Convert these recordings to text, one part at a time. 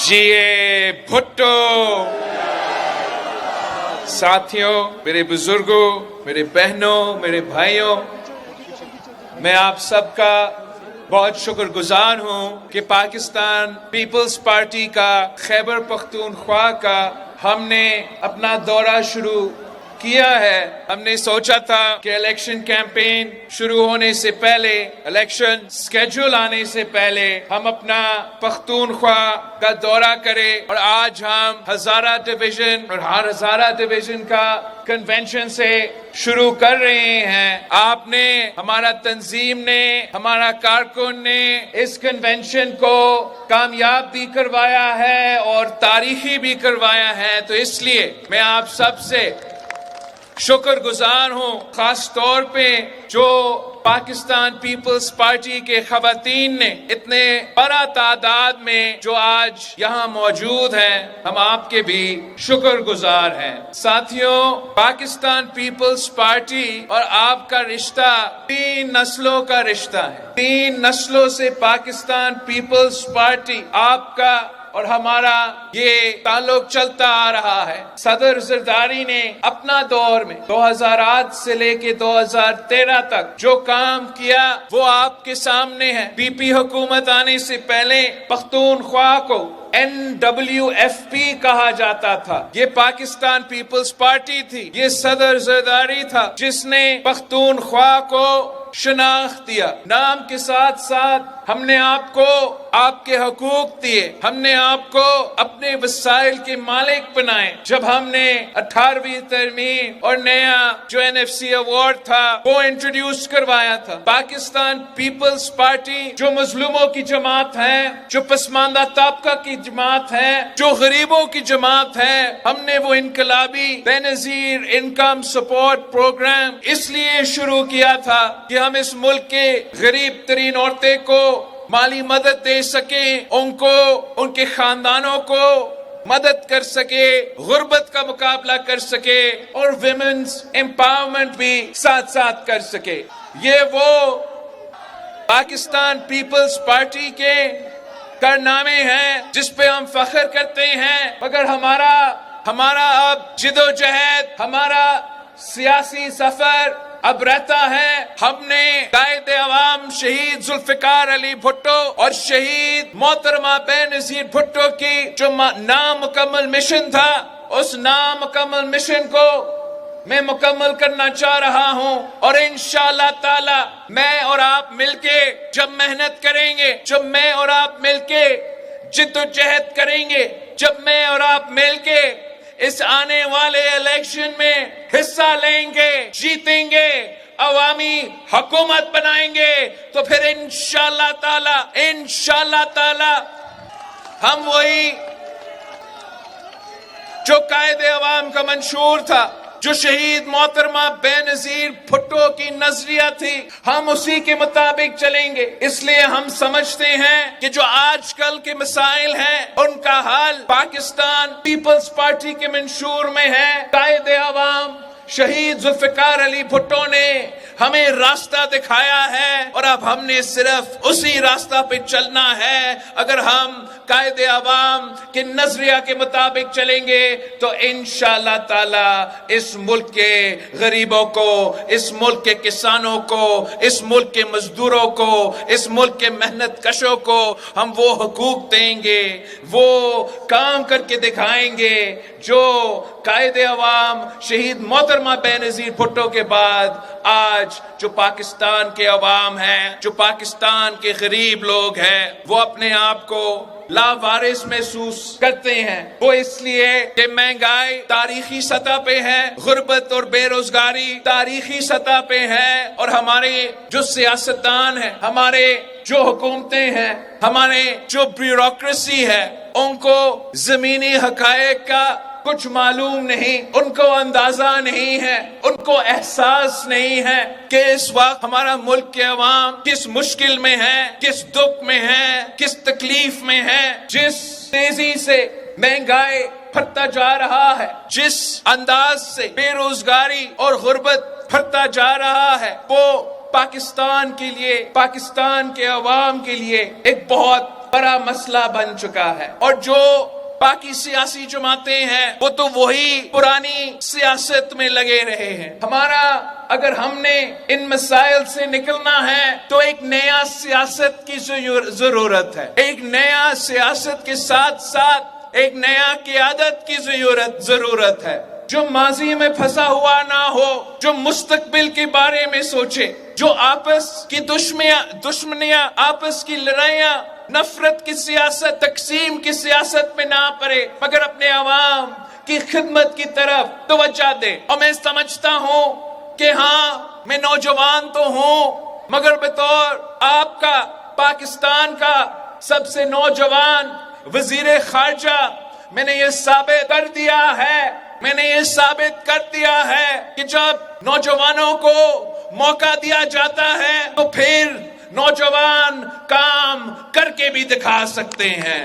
جیے بھٹو۔ ساتھیوں، میرے بزرگوں، میرے بہنوں، میرے بھائیوں، میں آپ سب کا بہت شکر گزار ہوں کہ پاکستان پیپلز پارٹی کا خیبر پختونخوا کا ہم نے اپنا دورہ شروع کیا ہے۔ ہم نے سوچا تھا کہ الیکشن کیمپین شروع ہونے سے پہلے، الیکشن سکیجول آنے سے پہلے ہم اپنا پختونخوا کا دورہ کریں، اور آج ہم ہزارہ ڈویژن اور ہر ہزارہ ڈویژن کا کنونشن سے شروع کر رہے ہیں۔ آپ نے، ہمارا تنظیم نے، ہمارا کارکن نے اس کنونشن کو کامیاب بھی کروایا ہے اور تاریخی بھی کروایا ہے، تو اس لیے میں آپ سب سے شکر گزار ہوں، خاص طور پہ جو پاکستان پیپلز پارٹی کے خواتین نے اتنے بڑا تعداد میں جو آج یہاں موجود ہیں، ہم آپ کے بھی شکر گزار ہیں۔ ساتھیوں، پاکستان پیپلز پارٹی اور آپ کا رشتہ 3 نسلوں کا رشتہ ہے۔ 3 نسلوں سے پاکستان پیپلز پارٹی، آپ کا اور ہمارا یہ تعلق چلتا آ رہا ہے۔ صدر زرداری نے اپنا دور میں 2008 سے لے کے 2013 تک جو کام کیا وہ آپ کے سامنے ہے۔ پی پی حکومت آنے سے پہلے پختونخوا کو NWFP کہا جاتا تھا، یہ پاکستان پیپلز پارٹی تھی، یہ صدر زرداری تھا جس نے پختونخوا کو شناخت دیا۔ نام کے ساتھ ساتھ ہم نے آپ کو آپ کے حقوق دیے، ہم نے آپ کو اپنے وسائل کے مالک بنائے۔ جب ہم نے 18ویں ترمیم اور نیا جو NFC ایوارڈ تھا وہ انٹروڈیوس کروایا تھا، پاکستان پیپلز پارٹی جو مظلوموں کی جماعت ہے، جو پسماندہ طبقہ کی جماعت ہے، جو غریبوں کی جماعت ہے، ہم نے وہ انقلابی بے نظیر انکم سپورٹ پروگرام اس لیے شروع کیا تھا کہ ہم اس ملک کے غریب ترین عورتیں کو مالی مدد دے سکیں، ان کو، ان کے خاندانوں کو مدد کر سکے، غربت کا مقابلہ کر سکے، اور ویمنز امپاورمنٹ بھی ساتھ ساتھ کر سکے۔ یہ وہ پاکستان پیپلز پارٹی کے کارنامے ہیں جس پہ ہم فخر کرتے ہیں، مگر ہمارا اب جدوجہد، ہمارا سیاسی سفر اب رہتا ہے۔ ہم نے قائد عوام شہید ذوالفقار علی بھٹو اور شہید محترمہ بے نظیر بھٹو کی جو نامکمل مشن تھا، اس نامکمل مشن کو میں مکمل کرنا چاہ رہا ہوں، اور انشاءاللہ تعالی میں اور آپ مل کے جب محنت کریں گے، جب میں اور آپ مل کے جدوجہد کریں گے، جب میں اور آپ مل کے اس آنے والے الیکشن میں حصہ لیں گے، جیتیں گے، عوامی حکومت بنائیں گے، تو پھر انشاءاللہ تعالی ہم وہی جو قائد عوام کا منشور تھا، جو شہید محترمہ بے نظیر بھٹو کی نظریہ تھی، ہم اسی کے مطابق چلیں گے۔ اس لیے ہم سمجھتے ہیں کہ جو آج کل کے مسائل ہیں ان کا حل پاکستان پیپلز پارٹی کے منشور میں ہے۔ قائد عوام شہید ذوالفقار علی بھٹو نے ہمیں راستہ دکھایا ہے، اور اب ہم نے صرف اسی راستہ پہ چلنا ہے۔ اگر ہم قائد عوام کے نظریہ کے مطابق چلیں گے تو انشاءاللہ تعالی اس ملک کے غریبوں کو، اس ملک کے کسانوں کو، اس ملک کے مزدوروں کو، اس ملک کے محنت کشوں کو ہم وہ حقوق دیں گے، وہ کام کر کے دکھائیں گے جو قائد عوام شہید محترمہ بے نظیر بھٹو کے بعد آج جو پاکستان کے عوام ہیں، جو پاکستان کے غریب لوگ ہیں، وہ اپنے آپ کو لاوارث محسوس کرتے ہیں۔ وہ اس لیے کہ مہنگائی تاریخی سطح پہ ہے، غربت اور بے روزگاری تاریخی سطح پہ ہے، اور ہمارے جو سیاستدان ہیں، ہمارے جو حکومتیں ہیں، ہمارے جو بیوروکریسی ہے، ان کو زمینی حقائق کا کچھ معلوم نہیں، ان کو اندازہ نہیں ہے، ان کو احساس نہیں ہے کہ اس وقت ہمارا ملک کے عوام کس مشکل میں ہے، کس دکھ میں ہے، کس تکلیف میں ہے۔ جس تیزی سے مہنگائی بڑھتا جا رہا ہے، جس انداز سے بے روزگاری اور غربت بڑھتا جا رہا ہے، وہ پاکستان کے لیے، پاکستان کے عوام کے لیے ایک بہت بڑا مسئلہ بن چکا ہے، اور جو باقی سیاسی جماعتیں ہیں وہ تو وہی پرانی سیاست میں لگے رہے ہیں۔ ہمارا اگر ہم نے ان مسائل سے نکلنا ہے تو ایک نیا سیاست کی ضرورت ہے، ایک نیا سیاست کے ساتھ ساتھ ایک نیا قیادت کی ضرورت ہے، جو ماضی میں پھنسا ہوا نہ ہو، جو مستقبل کے بارے میں سوچے، جو آپس کی دشمنیاں، آپس کی لڑائیاں، نفرت کی سیاست، تقسیم کی سیاست میں نہ پڑے، مگر اپنے عوام کی خدمت کی طرف توجہ دے۔ اور میں سمجھتا ہوں کہ ہاں، میں نوجوان تو ہوں، مگر بطور آپ کا پاکستان کا سب سے نوجوان وزیر خارجہ میں نے یہ ثابت کر دیا ہے کہ جب نوجوانوں کو موقع دیا جاتا ہے تو پھر نوجوان کام کر کے بھی دکھا سکتے ہیں۔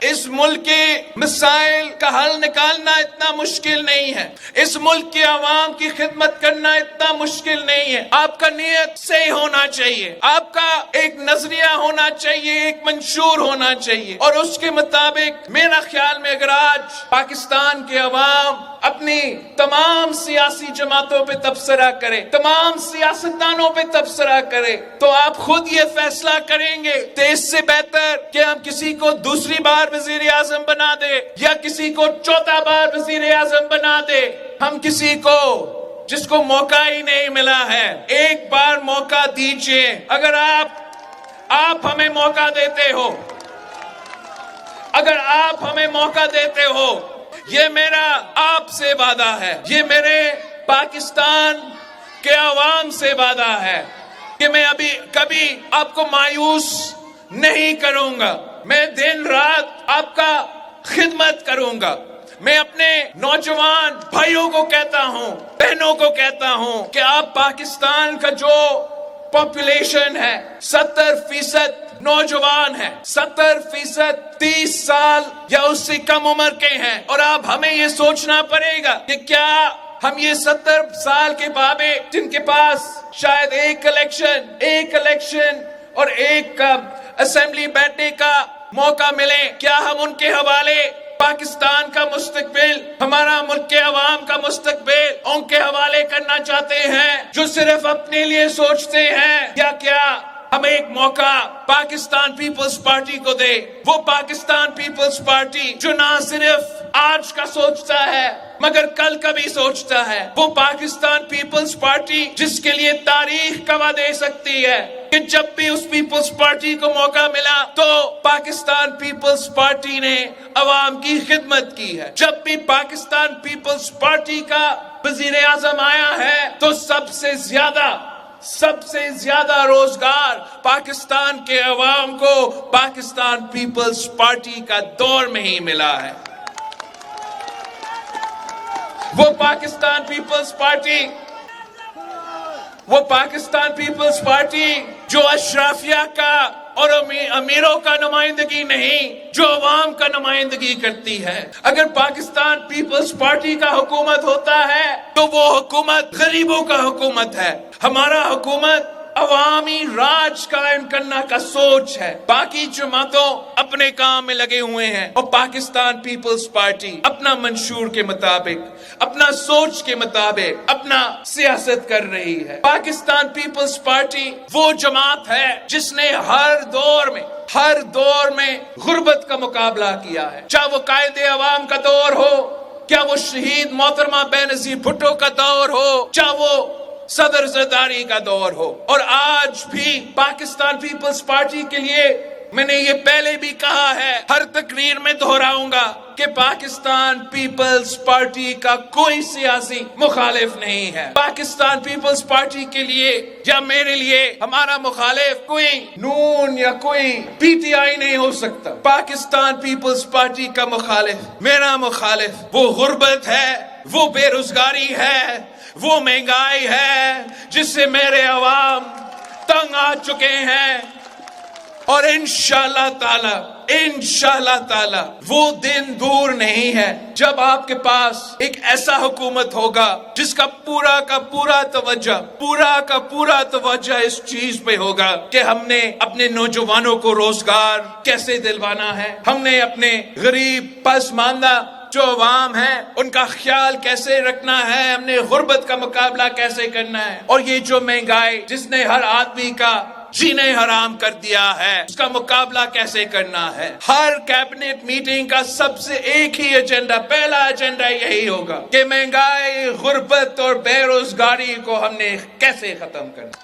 اس ملک کے مسائل کا حل نکالنا اتنا مشکل نہیں ہے، اس ملک کے عوام کی خدمت کرنا اتنا مشکل نہیں ہے۔ آپ کا نیت صحیح ہونا چاہیے، آپ کا ایک نظریہ ہونا چاہیے، ایک منشور ہونا چاہیے، اور اس کے مطابق میرا خیال میں اگر آج پاکستان کے عوام اپنی تمام سیاسی جماعتوں پہ تبصرہ کرے، تمام سیاستدانوں پہ تبصرہ کرے، تو آپ خود یہ فیصلہ کریں گے کہ اس سے بہتر کہ ہم کسی کو دوسری بار وزیر اعظم بنا دے یا کسی کو چوتھا بار وزیر اعظم بنا دے، ہم کسی کو جس کو موقع ہی نہیں ملا ہے ایک بار موقع دیجئے۔ اگر آپ ہمیں موقع دیتے ہو، اگر آپ ہمیں موقع دیتے ہو، یہ میرا آپ سے وعدہ ہے، یہ میرے پاکستان کے عوام سے وعدہ ہے کہ میں ابھی کبھی آپ کو مایوس نہیں کروں گا، میں دن رات آپ کا خدمت کروں گا۔ میں اپنے نوجوان بھائیوں کو کہتا ہوں، بہنوں کو کہتا ہوں کہ آپ پاکستان کا جو پاپولیشن ہے 70% نوجوان ہے، 70% 30 سال یا اس سے کم عمر کے ہیں، اور اب ہمیں یہ سوچنا پڑے گا کہ کیا ہم یہ 70 سال کے بابے جن کے پاس شاید ایک الیکشن اور ایک اسمبلی بیٹھنے کا موقع ملے، کیا ہم ان کے حوالے پاکستان کا مستقبل، ہمارا ملک کے عوام کا مستقبل ان کے حوالے کرنا چاہتے ہیں جو صرف اپنے لیے سوچتے ہیں، یا کیا ہم ایک موقع پاکستان پیپلز پارٹی کو دے، وہ پاکستان پیپلز پارٹی جو نہ صرف آج کا سوچتا ہے مگر کل کا بھی سوچتا ہے، وہ پاکستان پیپلز پارٹی جس کے لیے تاریخ گواہ دے سکتی ہے کہ جب بھی اس پیپلز پارٹی کو موقع ملا تو پاکستان پیپلز پارٹی نے عوام کی خدمت کی ہے، جب بھی پاکستان پیپلز پارٹی کا وزیر اعظم آیا ہے تو سب سے زیادہ روزگار پاکستان کے عوام کو پاکستان پیپلز پارٹی کا دور میں ہی ملا ہے۔ وہ پاکستان پیپلز پارٹی جو اشرافیہ کا اور امیروں کا نمائندگی نہیں، جو عوام کا نمائندگی کرتی ہے۔ اگر پاکستان پیپلز پارٹی کا حکومت ہوتا ہے تو وہ حکومت غریبوں کا حکومت ہے، ہمارا حکومت عوامی راج قائم کرنا کا سوچ ہے۔ باقی جماعتوں اپنے کام میں لگے ہوئے ہیں اور پاکستان پیپلز پارٹی اپنا منشور کے مطابق، اپنا سوچ کے مطابق اپنا سیاست کر رہی ہے۔ پاکستان پیپلز پارٹی وہ جماعت ہے جس نے ہر دور میں غربت کا مقابلہ کیا ہے، چاہے وہ قائد عوام کا دور ہو، کیا وہ شہید محترمہ بینظیر بھٹو کا دور ہو، چاہے وہ صدر زرداری کا دور ہو، اور آج بھی پاکستان پیپلز پارٹی کے لیے میں نے یہ پہلے بھی کہا ہے، ہر تقریر میں دہراؤں گا کہ پاکستان پیپلز پارٹی کا کوئی سیاسی مخالف نہیں ہے۔ پاکستان پیپلز پارٹی کے لیے یا میرے لیے ہمارا مخالف کوئی نون یا کوئی پی ٹی آئی نہیں ہو سکتا۔ پاکستان پیپلز پارٹی کا مخالف، میرا مخالف، وہ غربت ہے، وہ بے روزگاری ہے، وہ مہنگائی ہے جس سے میرے عوام تنگ آ چکے ہیں، اور انشاءاللہ تعالی انشاءاللہ تعالی وہ دن دور نہیں ہے جب آپ کے پاس ایک ایسا حکومت ہوگا جس کا پورا کا پورا توجہ اس چیز پہ ہوگا کہ ہم نے اپنے نوجوانوں کو روزگار کیسے دلوانا ہے، ہم نے اپنے غریب پسماندہ جو عوام ہے ان کا خیال کیسے رکھنا ہے، ہم نے غربت کا مقابلہ کیسے کرنا ہے، اور یہ جو مہنگائی جس نے ہر آدمی کا جینے حرام کر دیا ہے اس کا مقابلہ کیسے کرنا ہے۔ ہر کیبنٹ میٹنگ کا سب سے ایک ہی ایجنڈا، پہلا ایجنڈا یہی ہوگا کہ مہنگائی، غربت اور بے روزگاری کو ہم نے کیسے ختم کرنا۔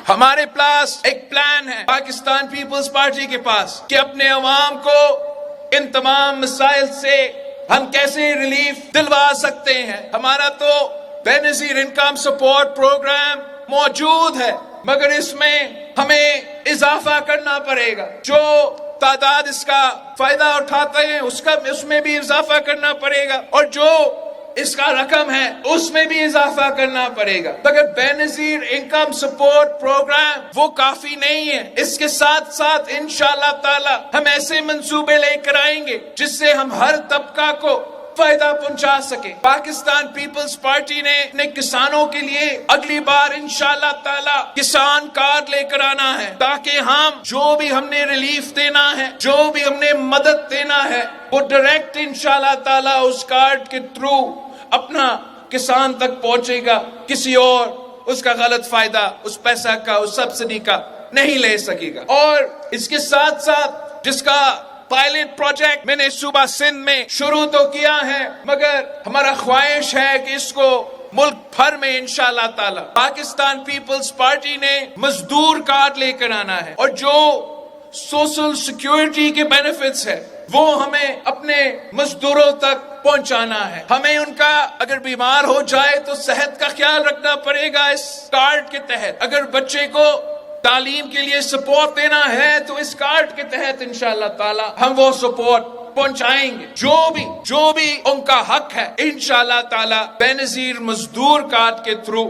ہمارے پاس ایک پلان ہے پاکستان پیپلز پارٹی کے پاس کہ اپنے عوام کو ان تمام مسائل سے ہم کیسے ریلیف دلوا سکتے ہیں۔ ہمارا تو بے نظیر انکم سپورٹ پروگرام موجود ہے، مگر اس میں ہمیں اضافہ کرنا پڑے گا۔ جو تعداد اس کا فائدہ اٹھاتے ہیں اس میں بھی اضافہ کرنا پڑے گا، اور جو اس کا رقم ہے اس میں بھی اضافہ کرنا پڑے گا۔ مگر بے نظیر انکم سپورٹ پروگرام وہ کافی نہیں ہے، اس کے ساتھ ساتھ انشاءاللہ تعالی ہم ایسے منصوبے لے کر آئیں گے جس سے ہم ہر طبقہ کو فائدہ پہنچا سکے۔ پاکستان پیپلز پارٹی نے اپنے کسانوں کے لیے اگلی بار انشاءاللہ تعالی کسان کارڈ لے کر آنا ہے، تاکہ ہم جو بھی ہم نے ریلیف دینا ہے، جو بھی ہم نے مدد دینا ہے، وہ ڈائریکٹ انشاءاللہ تعالی اس کارڈ کے تھرو اپنا کسان تک پہنچے گا، کسی اور اس کا غلط فائدہ اس پیسہ کا اس سبسڈی کا نہیں لے سکے گا۔ اور اس کے ساتھ ساتھ جس کا پائلٹ پروجیکٹ میں نے صوبہ سندھ میں شروع تو کیا ہے، مگر ہمارا خواہش ہے کہ اس کو ملک بھر میں انشاءاللہ تعالی پاکستان پیپلز پارٹی نے مزدور کارڈ لے کر آنا ہے، اور جو سوشل سیکیورٹی کے بینیفٹس ہے وہ ہمیں اپنے مزدوروں تک پہنچانا ہے۔ ہمیں ان کا اگر بیمار ہو جائے تو صحت کا خیال رکھنا پڑے گا اس کارڈ کے تحت۔ اگر بچے کو تعلیم کے لیے سپورٹ دینا ہے تو اس کارڈ کے تحت انشاءاللہ تعالی ہم وہ سپورٹ پہنچائیں گے۔ جو بھی ان کا حق ہے انشاءاللہ تعالی بے نظیر مزدور کارڈ کے تھرو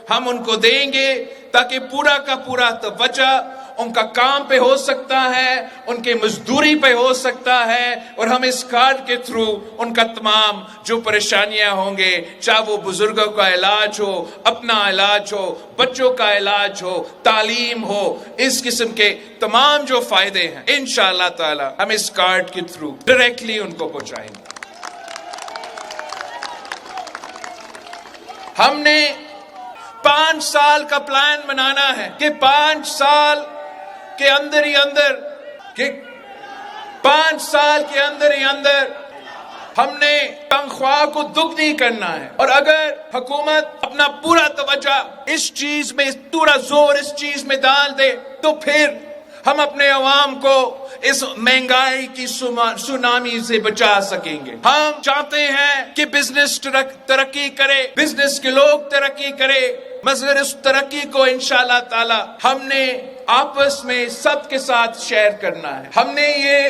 ہم ان کو دیں گے، تاکہ پورا کا پورا توجہ ان کا کام پہ ہو سکتا ہے، ان کے مزدوری پہ ہو سکتا ہے، اور ہم اس کارڈ کے تھرو ان کا تمام جو پریشانیاں ہوں گے، چاہے وہ بزرگوں کا علاج ہو، اپنا علاج ہو، بچوں کا علاج ہو، تعلیم ہو، اس قسم کے تمام جو فائدے ہیں انشاءاللہ تعالی ہم اس کارڈ کے تھرو ڈائریکٹلی ان کو پہنچائیں گے۔ ہم نے 5 سال کا پلان بنانا ہے کہ 5 سال کے اندر ہی اندر ہم نے تنخواہ کو دگنی کرنا ہے، اور اگر حکومت اپنا پورا توجہ اس چیز میں، پورا زور اس چیز میں ڈال دے تو پھر ہم اپنے عوام کو اس مہنگائی کی سونامی سے بچا سکیں گے۔ ہم چاہتے ہیں کہ بزنس ترقی کرے، بزنس کے لوگ ترقی کرے، مگر اس ترقی کو انشاءاللہ تعالی ہم نے آپس میں سب کے ساتھ شیئر کرنا ہے۔ ہم نے یہ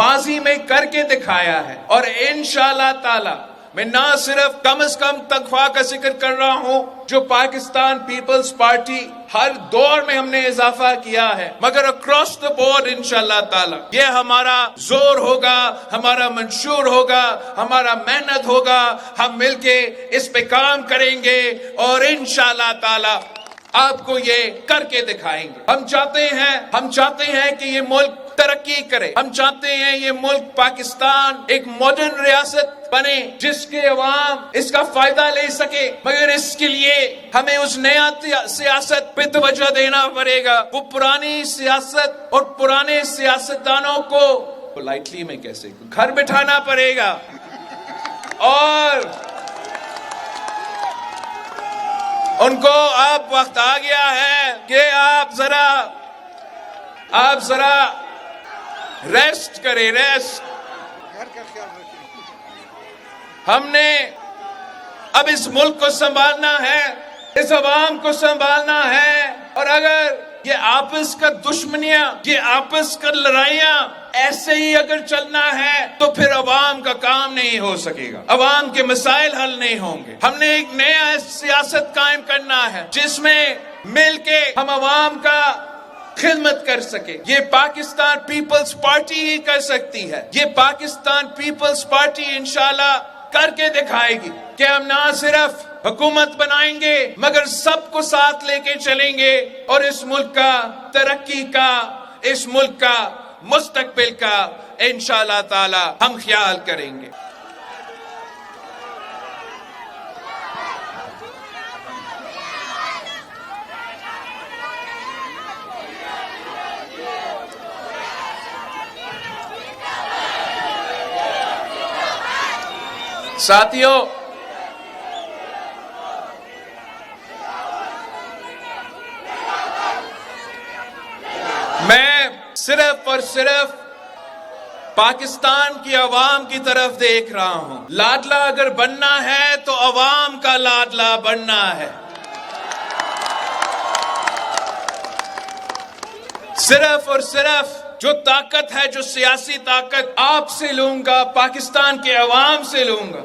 ماضی میں کر کے دکھایا ہے، اور انشاءاللہ تعالی میں نہ صرف کم از کم تنخواہ کا ذکر کر رہا ہوں جو پاکستان پیپلز پارٹی ہر دور میں ہم نے اضافہ کیا ہے، مگر اکراس دا بورڈ انشاءاللہ تعالی یہ ہمارا زور ہوگا، ہمارا منشور ہوگا، ہمارا محنت ہوگا، ہم مل کے اس پہ کام کریں گے، اور انشاءاللہ تعالی آپ کو یہ کر کے دکھائیں گے۔ ہم چاہتے ہیں کہ یہ ملک ترقی کرے، ہم چاہتے ہیں یہ ملک پاکستان ایک ماڈرن ریاست بنے جس کے عوام اس کا فائدہ لے سکے، مگر اس کے لیے ہمیں اس نیا سیاست پہ توجہ دینا پڑے گا۔ وہ پرانی سیاست اور پرانے سیاستدانوں کو پولائٹلی میں کیسے گھر بٹھانا پڑے گا، اور ان کو اب وقت آ گیا ہے کہ آپ ذرا ریسٹ کریں، ریسٹ۔ ہم نے اب اس ملک کو سنبھالنا ہے، اس عوام کو سنبھالنا ہے، اور اگر یہ آپس کا دشمنیاں، یہ آپس کا لڑائیاں ایسے ہی اگر چلنا ہے تو پھر عوام کا کام نہیں ہو سکے گا، عوام کے مسائل حل نہیں ہوں گے۔ ہم نے ایک نیا سیاست قائم کرنا ہے جس میں مل کے ہم عوام کا خدمت کر سکے۔ یہ پاکستان پیپلز پارٹی ہی کر سکتی ہے، یہ پاکستان پیپلز پارٹی انشاءاللہ کر کے دکھائے گی کہ ہم نہ صرف حکومت بنائیں گے مگر سب کو ساتھ لے کے چلیں گے اور اس ملک کا ترقی کا، اس ملک کا مستقبل کا انشاءاللہ تعالی ہم خیال کریں گے۔ ساتھیوں، میں صرف اور صرف پاکستان کی عوام کی طرف دیکھ رہا ہوں۔ لاڈلا اگر بننا ہے تو عوام کا لاڈلا بننا ہے۔ صرف اور صرف جو طاقت ہے، جو سیاسی طاقت آپ سے لوں گا، پاکستان کے عوام سے لوں گا۔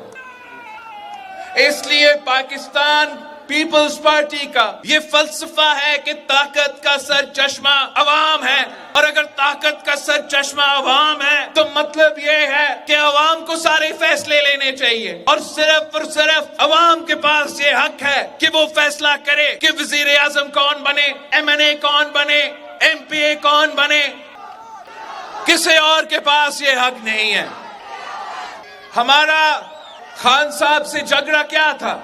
اس لیے پاکستان پیپلز پارٹی کا یہ فلسفہ ہے کہ طاقت کا سر چشمہ عوام ہے، اور اگر طاقت کا سر چشمہ عوام ہے تو مطلب یہ ہے کہ عوام کو سارے فیصلے لینے چاہیے، اور صرف عوام کے پاس یہ حق ہے کہ وہ فیصلہ کرے کہ وزیر اعظم کون بنے، MNA کون بنے، MPA کون بنے۔ کسی اور کے پاس یہ حق نہیں ہے۔ ہمارا خان صاحب سے جھگڑا کیا تھا؟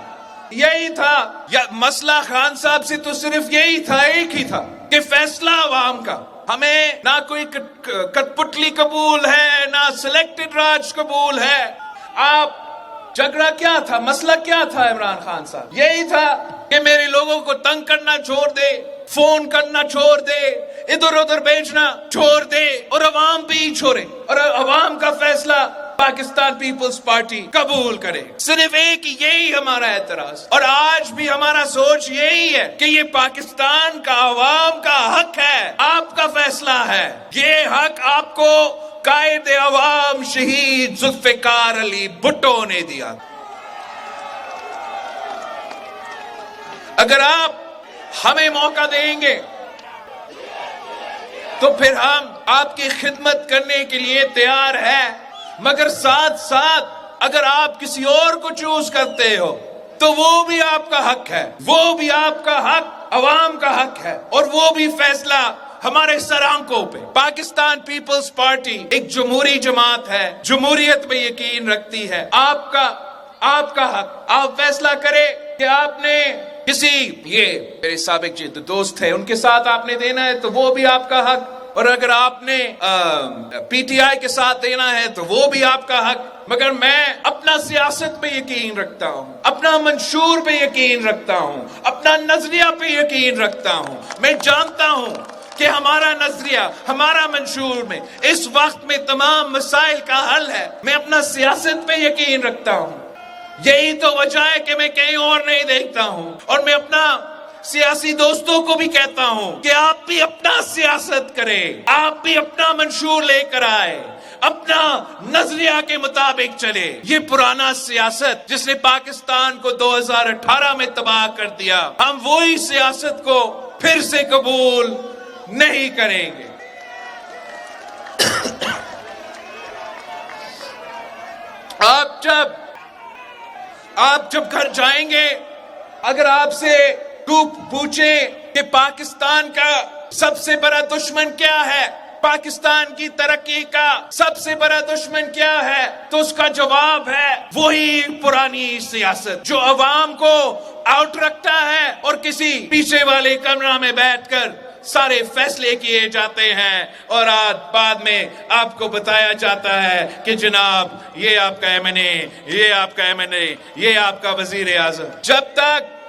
یہی تھا، یا مسئلہ خان صاحب سے تو صرف یہی تھا، ایک ہی تھا کہ فیصلہ عوام کا۔ ہمیں نہ کوئی کٹ پتلی قبول ہے، نہ سلیکٹڈ راج قبول ہے۔ آپ جھگڑا کیا تھا، مسئلہ کیا تھا عمران خان صاحب؟ یہی تھا کہ میرے لوگوں کو تنگ کرنا چھوڑ دے، فون کرنا چھوڑ دے، ادھر ادھر بھیجنا چھوڑ دے، اور عوام پہ ہی چھوڑے، اور عوام کا فیصلہ پاکستان پیپلز پارٹی قبول کرے۔ صرف ایک یہی ہمارا اعتراض، اور آج بھی ہمارا سوچ یہی ہے کہ یہ پاکستان کا عوام کا حق ہے، آپ کا فیصلہ ہے۔ یہ حق آپ کو قائد عوام شہید ذوالفقار علی بھٹو نے دیا۔ اگر آپ ہمیں موقع دیں گے تو پھر ہم آپ کی خدمت کرنے کے لیے تیار ہیں، مگر ساتھ ساتھ اگر آپ کسی اور کو چوز کرتے ہو تو وہ بھی آپ کا حق ہے، وہ بھی آپ کا حق عوام کا حق ہے، اور وہ بھی فیصلہ ہمارے سر آنکھوں پہ۔ پاکستان پیپلز پارٹی ایک جمہوری جماعت ہے، جمہوریت پہ یقین رکھتی ہے۔ آپ کا حق، آپ فیصلہ کریں کہ آپ نے کسی، یہ میرے سابق دوست ہیں، ان کے ساتھ آپ نے دینا ہے تو وہ بھی آپ کا حق، اور اگر آپ نے PTI کے ساتھ دینا ہے تو وہ بھی آپ کا حق۔ مگر میں اپنا سیاست پہ یقین رکھتا ہوں، اپنا منشور پہ یقین رکھتا ہوں، اپنا نظریہ پہ یقین رکھتا ہوں۔ میں جانتا ہوں کہ ہمارا نظریہ، ہمارا منشور میں اس وقت میں تمام مسائل کا حل ہے۔ میں اپنا سیاست پہ یقین رکھتا ہوں۔ یہی تو وجہ ہے کہ میں کہیں اور نہیں دیکھتا ہوں، اور میں اپنا سیاسی دوستوں کو بھی کہتا ہوں کہ آپ بھی اپنا سیاست کریں، آپ بھی اپنا منشور لے کر آئے، اپنا نظریہ کے مطابق چلے۔ یہ پرانا سیاست جس نے پاکستان کو 2018 میں تباہ کر دیا، ہم وہی سیاست کو پھر سے قبول نہیں کریں گے۔ آپ جب گھر جائیں گے، اگر آپ سے پوچھیں کہ پاکستان کا سب سے بڑا دشمن کیا ہے، پاکستان کی ترقی کا سب سے بڑا دشمن کیا ہے، تو اس کا جواب ہے وہی پرانی سیاست جو عوام کو آؤٹ رکھتا ہے اور کسی پیچھے والے کمرہ میں بیٹھ کر سارے فیصلے کیے جاتے ہیں، اور بعد میں آپ کو بتایا جاتا ہے کہ جناب یہ آپ کا MNA، یہ آپ کا MNA، یہ آپ کا وزیر اعظم۔ جب تک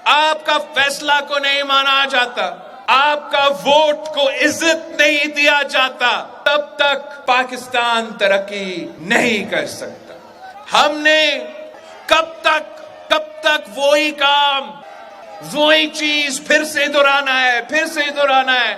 آپ کا فیصلہ کو نہیں مانا جاتا، آپ کا ووٹ کو عزت نہیں دیا جاتا، تب تک پاکستان ترقی نہیں کر سکتا۔ ہم نے کب تک وہی کام وہی چیز پھر سے دہرانا ہے.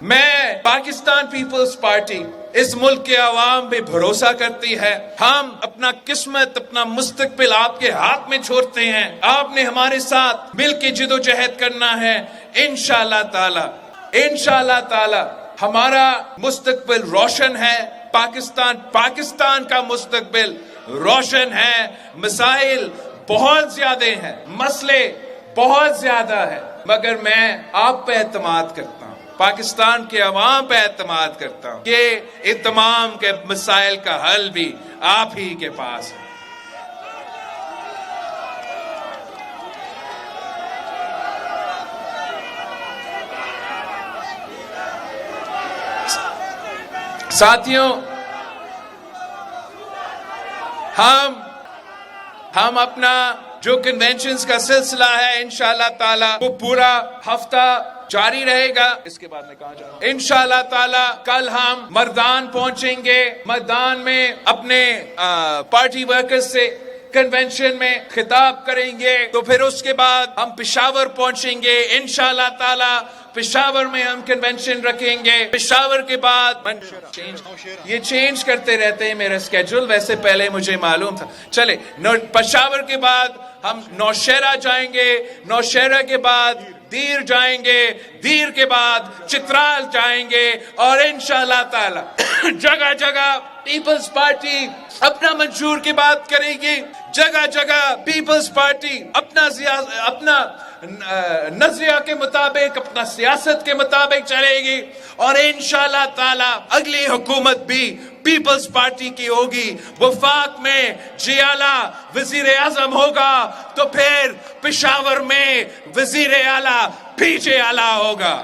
میں پاکستان پیپلز پارٹی اس ملک کے عوام پہ بھروسہ کرتی ہے. ہم اپنا قسمت، اپنا مستقبل آپ کے ہاتھ میں چھوڑتے ہیں. آپ نے ہمارے ساتھ مل کے جدوجہد کرنا ہے. انشاءاللہ تعالی ہمارا مستقبل روشن ہے. پاکستان کا مستقبل روشن ہے. مسائل بہت زیادہ ہیں، مسئلے بہت زیادہ ہیں، مگر میں آپ پہ اعتماد کرتا ہوں، پاکستان کے عوام پہ اعتماد کرتا ہوں کہ ان تمام کے مسائل کا حل بھی آپ ہی کے پاس ہے. ساتھیوں، ہم اپنا جو کنونشنز کا سلسلہ ہے انشاءاللہ تعالی وہ پورا ہفتہ جاری رہے گا. اس کے بعد میں کہاں جا رہا ہوں؟ انشاءاللہ تعالی کل ہم مردان پہنچیں گے. مردان میں اپنے پارٹی ورکرز سے کنونشن میں خطاب کریں گے. تو پھر اس کے بعد ہم پشاور پہنچیں گے. انشاءاللہ تعالی پشاور میں ہم کنونشن رکھیں گے. پشاور کے بعد یہ چینج کرتے رہتے ہیں میرا اسکیڈول، ویسے پہلے مجھے معلوم تھا. چلے پشاور کے بعد ہم نوشہرہ جائیں گے. نوشہرہ کے بعد دیر جائیں گے. دیر کے بعد چترال جائیں گے. اور انشاءاللہ تعالی جگہ جگہ پیپلز پارٹی اپنا منشور کی بات کرے گی. جگہ جگہ پیپلز پارٹی اپنا نظریہ کے مطابق، اپنا سیاست کے مطابق چلے گی. اور انشاءاللہ تعالی اگلی حکومت بھی پیپلز پارٹی کی ہوگی. وفاق میں جیالہ وزیر اعظم ہوگا تو پھر پشاور میں وزیر اعلیٰ پی جے اعلیٰ ہوگا.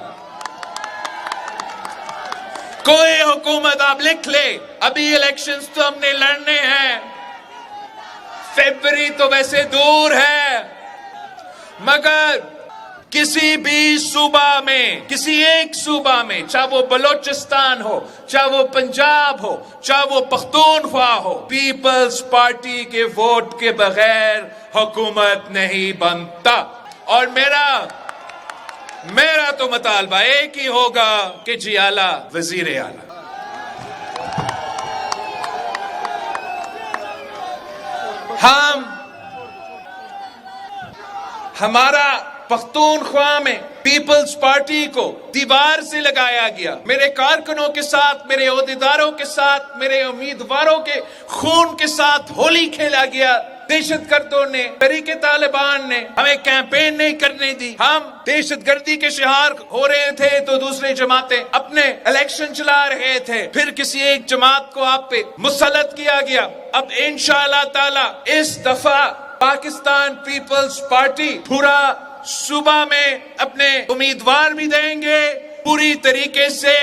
کوئی حکومت آپ لکھ لے. ابھی الیکشنز تو ہم نے لڑنے ہیں. فیبری تو ویسے دور ہے، مگر کسی بھی صوبہ میں، کسی ایک صوبہ میں، چاہے وہ بلوچستان ہو، چاہے وہ پنجاب ہو، چاہے وہ پختونخوا ہو، پیپلز پارٹی کے ووٹ کے بغیر حکومت نہیں بنتا. اور میرا تو مطالبہ ایک ہی ہوگا کہ جیالہ وزیر اعلیٰ. ہمارا پختونخوا میں پیپلز پارٹی کو دیوار سے لگایا گیا. میرے کارکنوں کے ساتھ، میرے عہدیداروں کے ساتھ، میرے امیدواروں کے خون کے ساتھ ہولی کھیلا گیا. دہشت گردوں نے، تحریک طالبان نے ہمیں کیمپین نہیں کرنے دی. ہم دہشت گردی کے شکار ہو رہے تھے تو دوسرے جماعتیں اپنے الیکشن چلا رہے تھے. پھر کسی ایک جماعت کو آپ پہ مسلط کیا گیا. اب انشاءاللہ تعالی اس دفعہ پاکستان پیپلز پارٹی پورا صوبہ میں اپنے امیدوار بھی دیں گے، پوری طریقے سے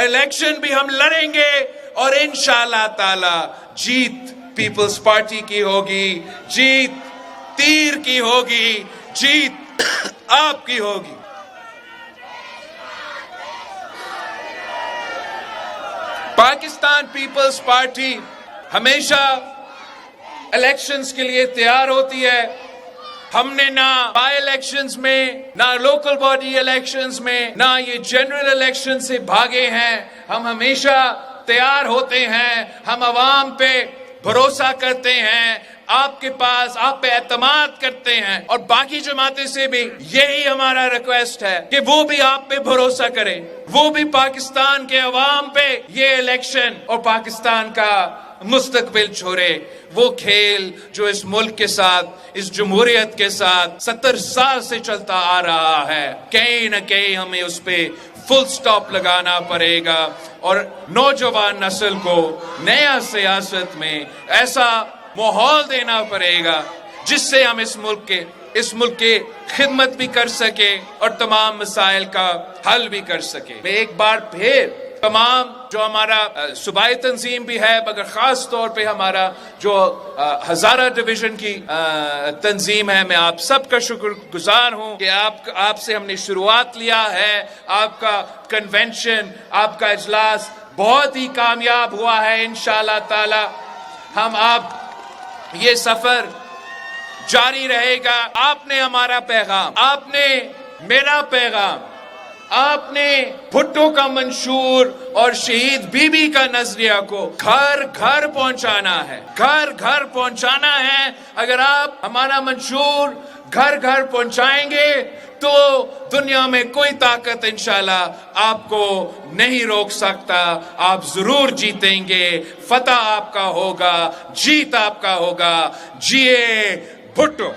الیکشن بھی ہم لڑیں گے. اور انشاءاللہ تعالی جیت پیپلز پارٹی کی ہوگی، جیت تیر کی ہوگی، جیت آپ کی ہوگی. پاکستان پیپلز پارٹی ہمیشہ الیکشنز کے لیے تیار ہوتی ہے. ہم نے نہ بائی الیکشنز میں، نہ لوکل باڈی الیکشنز میں، نہ یہ جنرل الیکشن سے بھاگے ہیں. ہم ہمیشہ تیار ہوتے ہیں. ہم عوام پہ بھروسہ کرتے ہیں، آپ کے پاس، آپ پہ اعتماد کرتے ہیں. اور باقی جماعتیں سے بھی یہی ہمارا ریکویسٹ ہے کہ وہ بھی آپ پہ بھروسہ کریں، وہ بھی پاکستان کے عوام پہ یہ الیکشن اور پاکستان کا مستقبل چھوڑے. وہ کھیل جو اس ملک کے ساتھ، اس جمہوریت کے ساتھ 70 سال سے چلتا آ رہا ہے، کہیں نہ کہیں ہمیں اس پہ فل سٹاپ لگانا پڑے گا. اور نوجوان نسل کو نیا سیاست میں ایسا ماحول دینا پڑے گا جس سے ہم اس ملک کے خدمت بھی کر سکے اور تمام مسائل کا حل بھی کر سکے. میں ایک بار پھر تمام جو ہمارا صوبائی تنظیم بھی ہے، مگر خاص طور پہ ہمارا جو ہزارہ ڈویژن کی تنظیم ہے، میں آپ سب کا شکر گزار ہوں کہ آپ سے ہم نے شروعات لیا ہے. آپ کا کنونشن، آپ کا اجلاس بہت ہی کامیاب ہوا ہے. انشاءاللہ تعالی ہم آپ یہ سفر جاری رہے گا. آپ نے ہمارا پیغام، آپ نے میرا پیغام، آپ نے بھٹو کا منشور اور شہید بی بی کا نظریہ کو گھر گھر پہنچانا ہے، گھر گھر پہنچانا ہے. اگر آپ ہمارا منشور گھر گھر پہنچائیں گے تو دنیا میں کوئی طاقت انشاءاللہ آپ کو نہیں روک سکتا. آپ ضرور جیتیں گے، فتح آپ کا ہوگا، جیت آپ کا ہوگا. جیے بھٹو.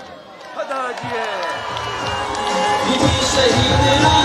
شہید